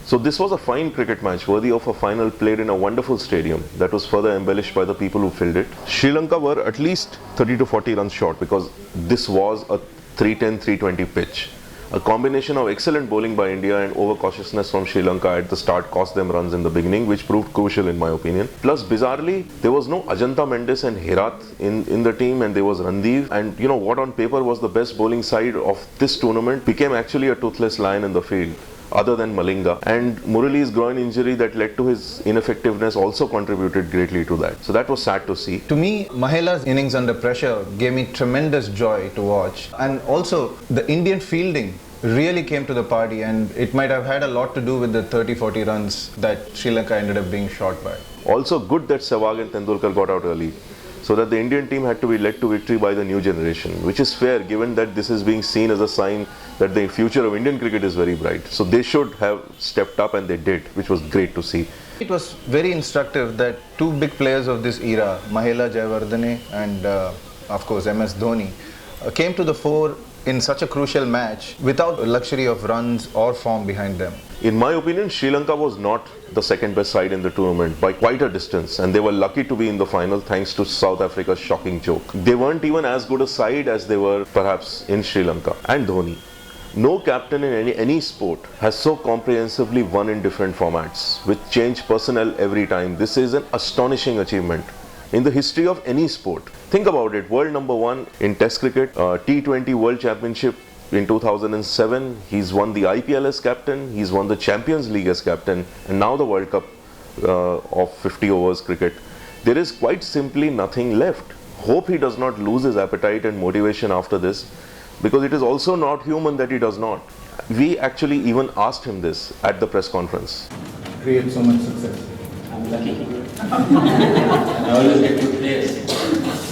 So this was a fine cricket match worthy of a final played in a wonderful stadium that was further embellished by the people who filled it. Sri Lanka were at least 30 to 40 runs short because this was a 310-320 pitch. A combination of excellent bowling by India and overcautiousness from Sri Lanka at the start cost them runs in the beginning, which proved crucial in my opinion. Plus, bizarrely, there was no Ajanta Mendes and Herat in the team, and there was Randeep. And you know what on paper was the best bowling side of this tournament became actually a toothless lion in the field, other than Malinga. And Murali's groin injury that led to his ineffectiveness also contributed greatly to that. So that was sad to see. To me, Mahela's innings under pressure gave me tremendous joy to watch. And also, the Indian fielding really came to the party, and it might have had a lot to do with the 30-40 runs that Sri Lanka ended up being short by. Also good that Sehwag and Tendulkar got out early, so that the Indian team had to be led to victory by the new generation, which is fair given that this is being seen as a sign that the future of Indian cricket is very bright. So they should have stepped up, and they did, which was great to see. It was very instructive that two big players of this era, Mahela Jayawardene and of course MS Dhoni, came to the fore in such a crucial match without a luxury of runs or form behind them. In my opinion, Sri Lanka was not the second best side in the tournament by quite a distance, and they were lucky to be in the final thanks to South Africa's shocking choke. They weren't even as good a side as they were perhaps in Sri Lanka. And Dhoni. No captain in any sport has so comprehensively won in different formats, with changed personnel every time. This is an astonishing achievement in the history of any sport. Think about it, world number one in Test cricket, T20 World Championship in 2007, he's won the IPL as captain, he's won the Champions League as captain, and now the World Cup of 50 overs cricket. There is quite simply nothing left. Hope he does not lose his appetite and motivation after this, because it is also not human that he does not. We actually even asked him this at the press conference. Create so much success. I'm lucky. I always get good players.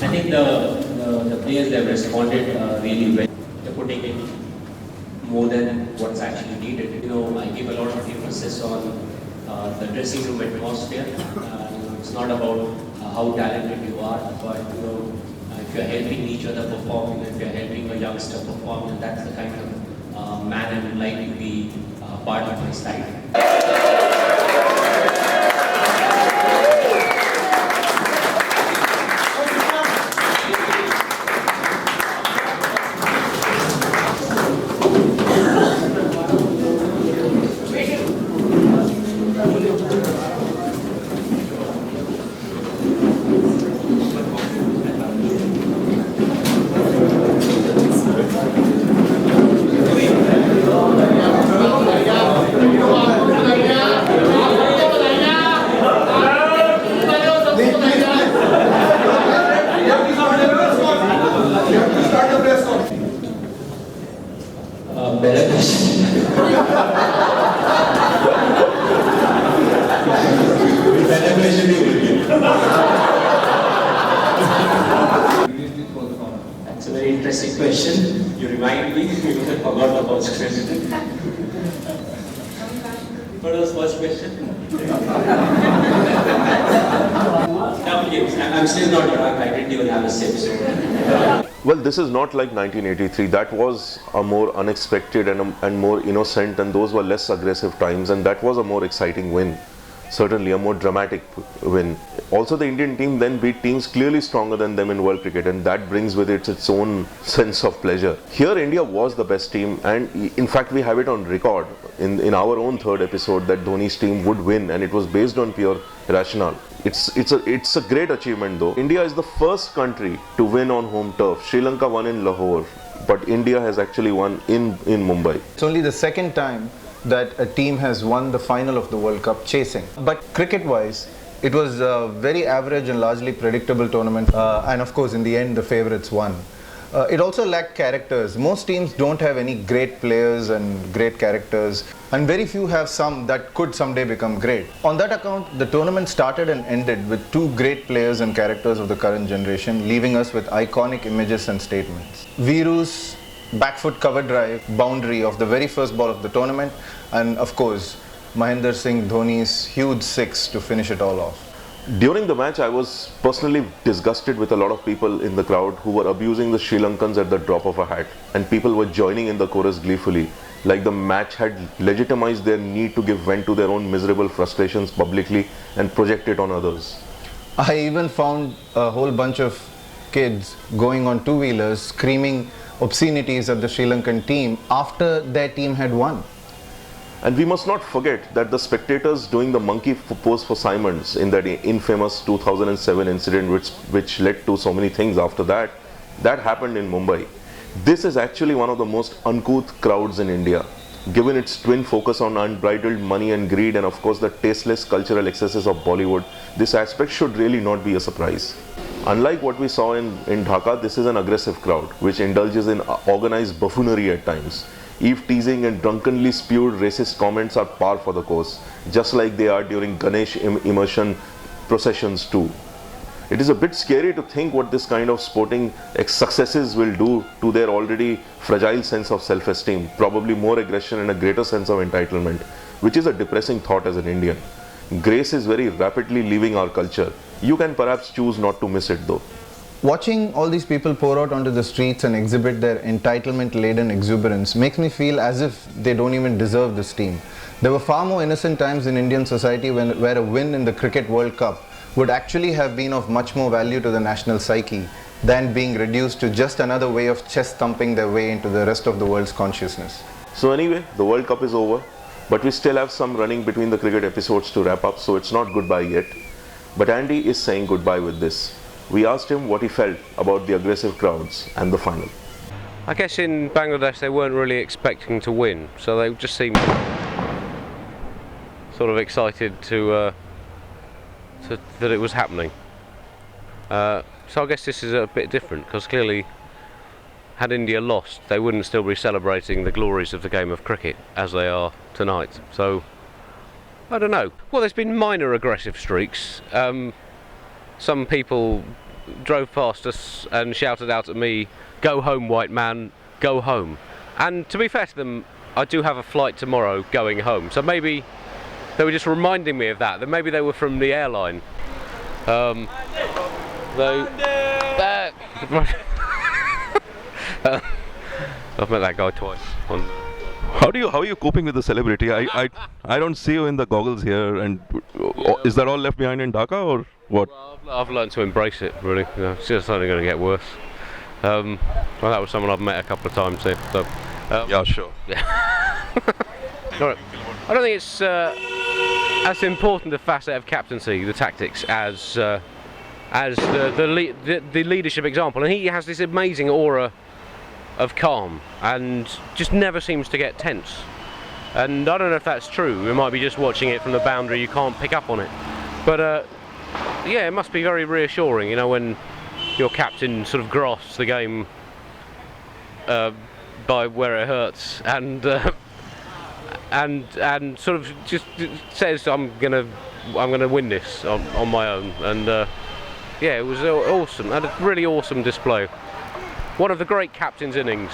I think the players that responded really well. They're putting in more than what's actually needed. You know, I give a lot of emphasis on the dressing room atmosphere. It's not about how talented you are, but you know, if you're helping each other perform, if you're helping a youngster perform, and that's the kind of man I would like to be part of my side. Better question. That's a very interesting question. You remind me, because I forgot about the question. What was the first question? I'm still not drunk. I didn't even have a sip. So. Well, this is not like 1983. That was a more unexpected and more innocent, and those were less aggressive times, and that was a more exciting win. Certainly a more dramatic win. Also, the Indian team then beat teams clearly stronger than them in world cricket, and that brings with it its own sense of pleasure. Here India was the best team, and in fact we have it on record in our own third episode that Dhoni's team would win, and it was based on pure rationale. It's a great achievement though. India is the first country to win on home turf. Sri Lanka won in Lahore, but India has actually won in Mumbai. It's only the second time that a team has won the final of the World Cup chasing. But cricket-wise, it was a very average and largely predictable tournament, and of course in the end the favourites won. It also lacked characters. Most teams don't have any great players and great characters, and very few have some that could someday become great. On that account, the tournament started and ended with two great players and characters of the current generation, leaving us with iconic images and statements. Viru's back foot cover drive boundary of the very first ball of the tournament, and of course Mahendra Singh Dhoni's huge six to finish it all off. During the match, I was personally disgusted with a lot of people in the crowd who were abusing the Sri Lankans at the drop of a hat, and people were joining in the chorus gleefully. like the match had legitimized their need to give vent to their own miserable frustrations publicly and project it on others. I even found a whole bunch of kids going on two-wheelers screaming obscenities at the Sri Lankan team after their team had won. And we must not forget that the spectators doing the monkey pose for Simons in that infamous 2007 incident which led to so many things after that, that happened in Mumbai. This is actually one of the most uncouth crowds in India. Given its twin focus on unbridled money and greed and of course the tasteless cultural excesses of Bollywood, this aspect should really not be a surprise. Unlike what we saw in Dhaka, this is an aggressive crowd which indulges in organized buffoonery at times. Eve-teasing and drunkenly spewed racist comments are par for the course, just like they are during Ganesh immersion processions too. It is a bit scary to think what this kind of sporting successes will do to their already fragile sense of self-esteem, probably more aggression and a greater sense of entitlement, which is a depressing thought as an Indian. Grace is very rapidly leaving our culture. You can perhaps choose not to miss it though. Watching all these people pour out onto the streets and exhibit their entitlement-laden exuberance makes me feel as if they don't even deserve this team. There were far more innocent times in Indian society where a win in the Cricket World Cup would actually have been of much more value to the national psyche than being reduced to just another way of chest thumping their way into the rest of the world's consciousness. So anyway, the World Cup is over, but we still have some running between the cricket episodes to wrap up, so it's not goodbye yet. But Andy is saying goodbye with this. We asked him what he felt about the aggressive crowds and the final. I guess in Bangladesh they weren't really expecting to win, so they just seemed sort of excited that it was happening. So I guess this is a bit different, because clearly had India lost they wouldn't still be celebrating the glories of the game of cricket as they are tonight. So I don't know. Well, there's been minor aggressive streaks. Some people drove past us and shouted out at me, "Go home, white man, go home." And to be fair to them, I do have a flight tomorrow going home, so maybe they were just reminding me of that. That maybe they were from the airline. I've met that guy twice. How are you coping with the celebrity? I don't see you in the goggles here, and is that all left behind in Dhaka or what? Well, I've learned to embrace it, really. You know, it's just only going to get worse. Well, that was someone I've met a couple of times here. So, Yeah, sure. all right. I don't think it's as important a facet of captaincy, the tactics, as the leadership example. And he has this amazing aura of calm and just never seems to get tense. And I don't know if that's true. We might be just watching it from the boundary, you can't pick up on it. But yeah, it must be very reassuring, you know, when your captain sort of grasps the game by where it hurts and sort of just says, I'm gonna win this on my own. And yeah, it was awesome. Had a really awesome display. One of the great captain's innings